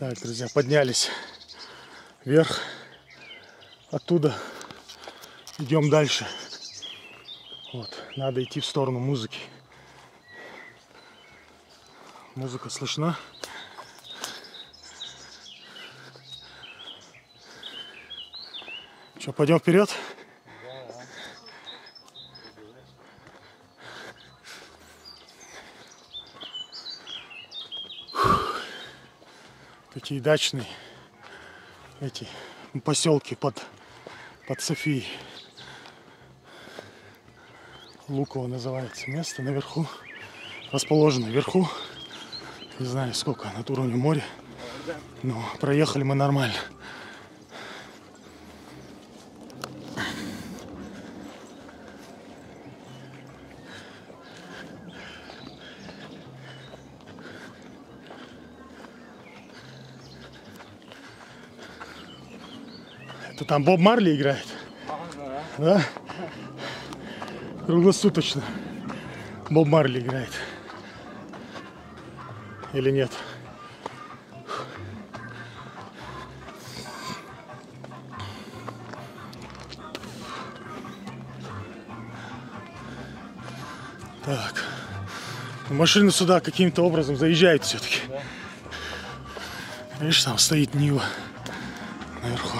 Так, друзья, поднялись вверх. Оттуда идем дальше. Вот, надо идти в сторону музыки. Музыка слышна. Что, пойдем вперед? Такие дачные эти поселки под Софией. Луково называется место наверху. Расположено вверху. Не знаю сколько над уровнем моря. Но проехали мы нормально. Это там Боб Марли играет? Да? Круглосуточно Боб Марли играет. Или нет? Так. Машины сюда каким-то образом заезжают все-таки. Видишь, там стоит Нива наверху.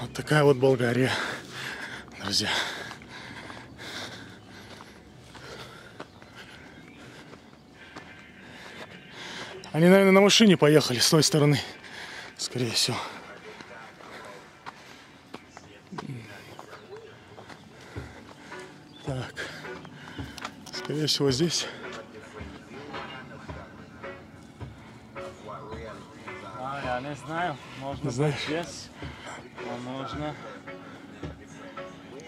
Вот такая вот Болгария, друзья. Они, наверное, на машине поехали с той стороны, скорее всего. Так, скорее всего, здесь. Я не знаю, можно здесь, а можно.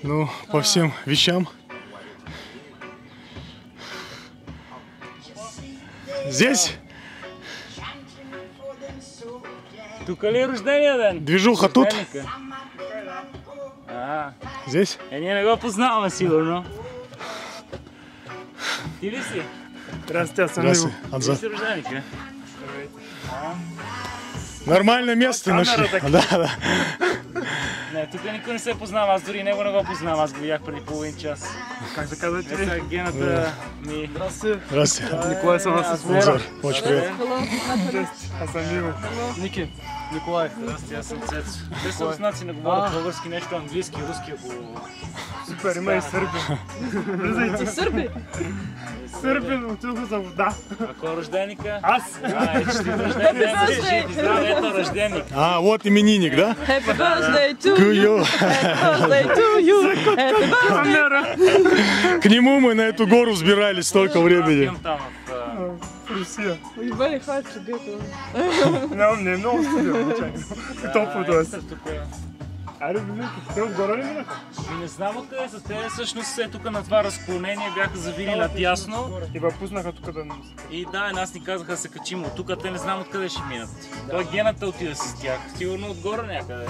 Ну, по всем вещам. Здесь? Тук ли рождения ден? Движуха тут? Здесь? Ние не го познаваме сигурно. Ти ли си? Здрасте, аз съм Здравствуй, Иво. Анза. Ти си рожденика? Нормальное место нашли. Да, да. Не, тук никой не се познава, аз дори него не го познавам, аз го видях преди половин час. Как се казвате Е, сега ли? гената ми... Здрасте. Здравствуйте. Николай съм аз с Анзор, очень приятно. Здрасте, аз съм Иво. Ники. Николай. Здрасти, аз съм Цецо. Те са руснаци, не говорят български, нещо английски, руски, ако... Супер, има и сърби. Влизайте. Сърби? Сърбин, отидоха за вода. А кой е рожденика? Аз. А, че ти рожден ден, жив и здрав, ето рожденик. А, вот именинник, да? Happy birthday to you! Кую. Happy birthday to you! Happy birthday! Камера. К нему мы на эту гору взбирались столько времени. Имам там в... Русия. Уебали хватит бето. Нямам, не е много студио. И топло до нас. тук... Айде, минаха. Те отгоре ли минаха? Не знам откъде са те, всъщност се тук на това разклонение бяха завили надясно. И ва пуснаха тук да нам. И да, нас ни казаха да се качим от тук, те не знам откъде ще минат. Той гената отида с тях, сигурно отгоре някъде.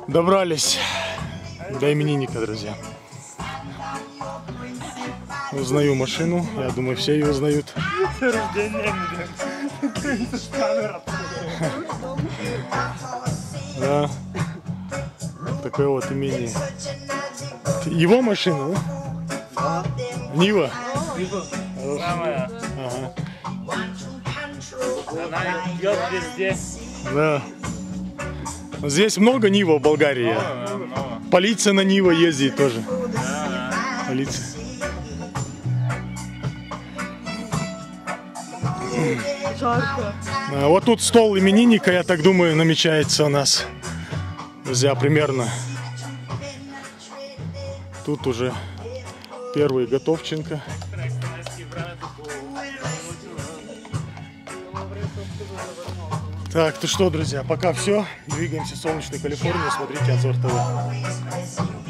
Добрались до именинника, друзья. Узнаю машину, я думаю, все ее узнают. Рождение ми. С камерата. Да. Такое вот имение. Его машина, да? Нива. Самая. Ага. Она идет везде. Да. Здесь много Нива в Болгарии. Полиция на Нива ездит тоже. Полиция. Жарко. А вот тут стол именинника, я так думаю, намечается у нас. Друзья, примерно. Тут уже первый готовченко. Так, ну что, друзья, пока все. Двигаемся в солнечную Калифорнию. Смотрите Азор ТВ.